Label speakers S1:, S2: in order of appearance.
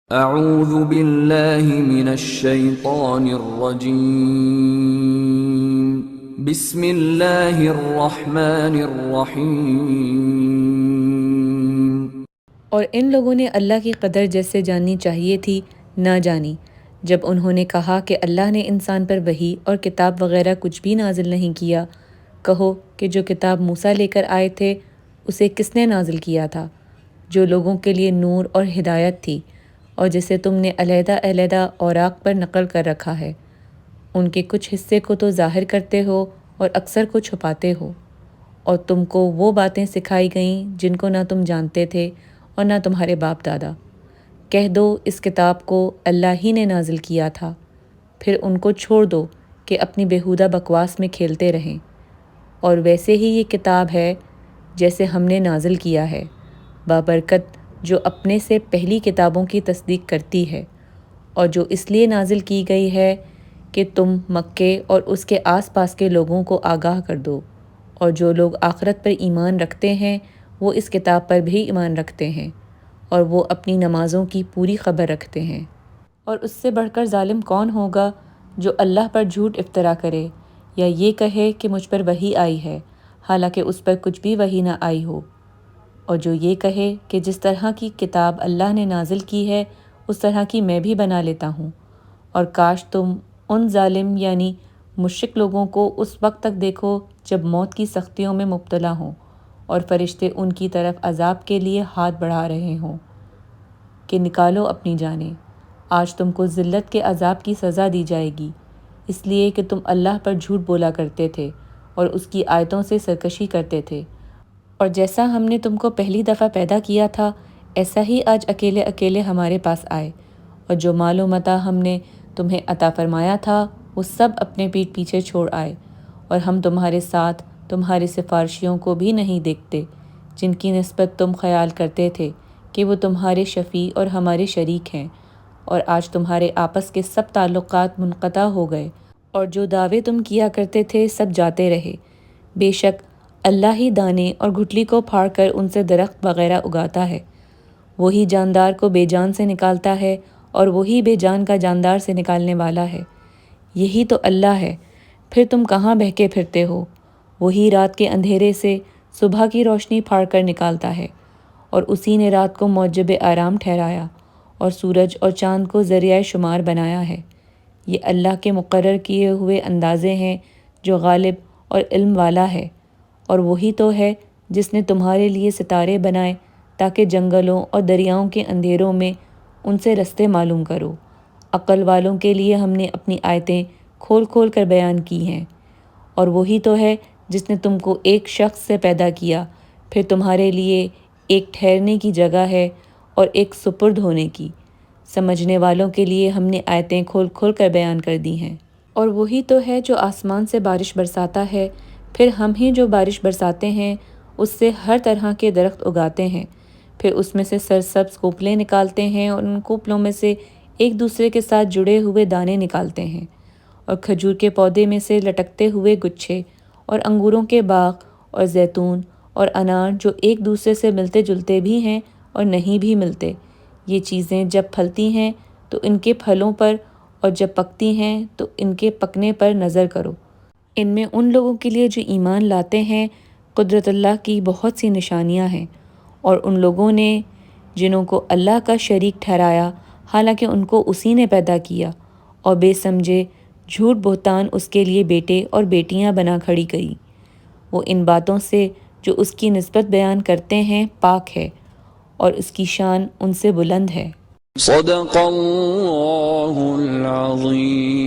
S1: اعوذ باللہ من الشیطان الرجیم بسم اللہ الرحمن الرحیم۔
S2: اور ان لوگوں نے اللہ کی قدر جیسے جاننی چاہیے تھی نہ جانی، جب انہوں نے کہا کہ اللہ نے انسان پر وحی اور کتاب وغیرہ کچھ بھی نازل نہیں کیا۔ کہو کہ جو کتاب موسیٰ لے کر آئے تھے اسے کس نے نازل کیا تھا، جو لوگوں کے لیے نور اور ہدایت تھی، اور جسے تم نے علیحدہ علیحدہ اوراق پر نقل کر رکھا ہے۔ ان کے کچھ حصے کو تو ظاہر کرتے ہو اور اکثر کو چھپاتے ہو، اور تم کو وہ باتیں سکھائی گئیں جن کو نہ تم جانتے تھے اور نہ تمہارے باپ دادا۔ کہہ دو اس کتاب کو اللہ ہی نے نازل کیا تھا، پھر ان کو چھوڑ دو کہ اپنی بیہودہ بکواس میں کھیلتے رہیں۔ اور ویسے ہی یہ کتاب ہے جیسے ہم نے نازل کیا ہے، بابرکت، جو اپنے سے پہلی کتابوں کی تصدیق کرتی ہے، اور جو اس لیے نازل کی گئی ہے کہ تم مکے اور اس کے آس پاس کے لوگوں کو آگاہ کر دو، اور جو لوگ آخرت پر ایمان رکھتے ہیں وہ اس کتاب پر بھی ایمان رکھتے ہیں، اور وہ اپنی نمازوں کی پوری خبر رکھتے ہیں۔ اور اس سے بڑھ کر ظالم کون ہوگا جو اللہ پر جھوٹ افطرا کرے یا یہ کہے کہ مجھ پر وحی آئی ہے، حالانکہ اس پر کچھ بھی وحی نہ آئی ہو، اور جو یہ کہے کہ جس طرح کی کتاب اللہ نے نازل کی ہے اس طرح کی میں بھی بنا لیتا ہوں۔ اور کاش تم ان ظالم یعنی مشرک لوگوں کو اس وقت تک دیکھو جب موت کی سختیوں میں مبتلا ہوں اور فرشتے ان کی طرف عذاب کے لیے ہاتھ بڑھا رہے ہوں کہ نکالو اپنی جانیں، آج تم کو ذلت کے عذاب کی سزا دی جائے گی، اس لیے کہ تم اللہ پر جھوٹ بولا کرتے تھے اور اس کی آیتوں سے سرکشی کرتے تھے۔ اور جیسا ہم نے تم کو پہلی دفعہ پیدا کیا تھا ایسا ہی آج اکیلے اکیلے ہمارے پاس آئے، اور جو مال و متاع ہم نے تمہیں عطا فرمایا تھا وہ سب اپنے پیٹھ پیچھے چھوڑ آئے، اور ہم تمہارے ساتھ تمہاری سفارشیوں کو بھی نہیں دیکھتے جن کی نسبت تم خیال کرتے تھے کہ وہ تمہارے شفیع اور ہمارے شریک ہیں، اور آج تمہارے آپس کے سب تعلقات منقطع ہو گئے، اور جو دعوے تم کیا کرتے تھے سب جاتے رہے۔ بے شک اللہ ہی دانے اور گٹھلی کو پھاڑ کر ان سے درخت وغیرہ اگاتا ہے، وہی جاندار کو بے جان سے نکالتا ہے اور وہی بے جان کا جاندار سے نکالنے والا ہے۔ یہی تو اللہ ہے، پھر تم کہاں بہکے پھرتے ہو؟ وہی رات کے اندھیرے سے صبح کی روشنی پھاڑ کر نکالتا ہے، اور اسی نے رات کو موجب آرام ٹھہرایا اور سورج اور چاند کو ذریعہ شمار بنایا ہے۔ یہ اللہ کے مقرر کیے ہوئے اندازے ہیں جو غالب اور علم والا ہے، اور وہی تو ہے جس نے تمہارے لیے ستارے بنائے تاکہ جنگلوں اور دریاؤں کے اندھیروں میں ان سے رستے معلوم کرو۔ عقل والوں کے لیے ہم نے اپنی آیتیں کھول کھول کر بیان کی ہیں، اور وہی تو ہے جس نے تم کو ایک شخص سے پیدا کیا، پھر تمہارے لیے ایک ٹھہرنے کی جگہ ہے اور ایک سپرد ہونے کی۔ سمجھنے والوں کے لیے ہم نے آیتیں کھول کھول کر بیان کر دی ہیں۔ اور وہی تو ہے جو آسمان سے بارش برساتا ہے، پھر ہم ہی جو بارش برساتے ہیں اس سے ہر طرح کے درخت اگاتے ہیں، پھر اس میں سے سرسبز کوپلیں نکالتے ہیں اور ان کوپلوں میں سے ایک دوسرے کے ساتھ جڑے ہوئے دانے نکالتے ہیں، اور کھجور کے پودے میں سے لٹکتے ہوئے گچھے، اور انگوروں کے باغ اور زیتون اور انار جو ایک دوسرے سے ملتے جلتے بھی ہیں اور نہیں بھی ملتے۔ یہ چیزیں جب پھلتی ہیں تو ان کے پھلوں پر، اور جب پکتی ہیں تو ان کے پکنے پر نظر کرو۔ ان میں ان لوگوں کے لیے جو ایمان لاتے ہیں قدرت اللہ کی بہت سی نشانیاں ہیں، اور ان لوگوں نے جنہوں کو اللہ کا شریک ٹھہرایا حالانکہ ان کو اسی نے پیدا کیا، اور بے سمجھے جھوٹ بہتان اس کے لیے بیٹے اور بیٹیاں بنا کھڑی گئی۔ وہ ان باتوں سے جو اس کی نسبت بیان کرتے ہیں پاک ہے، اور اس کی شان ان سے بلند ہے۔
S1: صدق اللہ العظیم۔